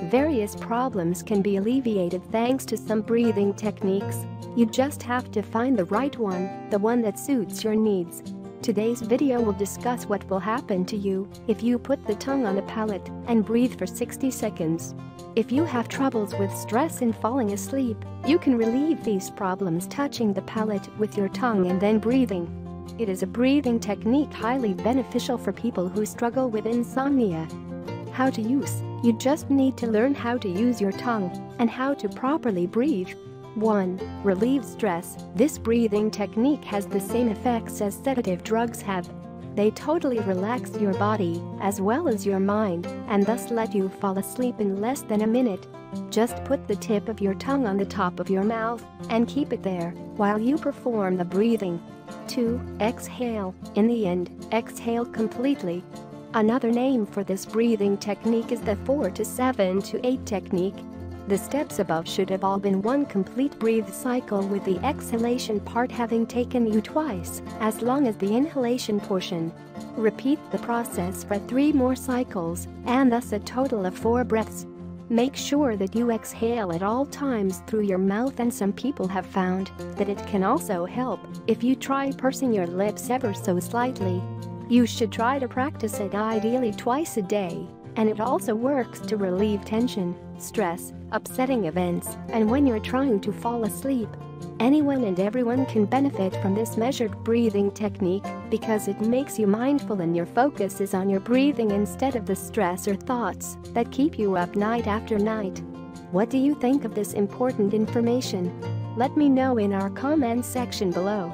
Various problems can be alleviated thanks to some breathing techniques. You just have to find the right one, the one that suits your needs. Today's video will discuss what will happen to you if you put the tongue on the palate and breathe for 60 seconds. If you have troubles with stress and falling asleep, you can relieve these problems touching the palate with your tongue and then breathing. It is a breathing technique highly beneficial for people who struggle with insomnia. How to use: you just need to learn how to use your tongue and how to properly breathe. 1. Relieve stress. This breathing technique has the same effects as sedative drugs have. They totally relax your body as well as your mind and thus let you fall asleep in less than a minute. Just put the tip of your tongue on the top of your mouth and keep it there while you perform the breathing. 2. Exhale. In the end, exhale completely. Another name for this breathing technique is the 4 to 7 to 8 technique. The steps above should have all been one complete breathe cycle, with the exhalation part having taken you twice as long as the inhalation portion. Repeat the process for 3 more cycles and thus a total of 4 breaths. Make sure that you exhale at all times through your mouth, and some people have found that it can also help if you try pursing your lips ever so slightly. You should try to practice it ideally twice a day, and it also works to relieve tension, stress, upsetting events, and when you're trying to fall asleep. Anyone and everyone can benefit from this measured breathing technique because it makes you mindful and your focus is on your breathing instead of the stress or thoughts that keep you up night after night. What do you think of this important information? Let me know in our comments section below.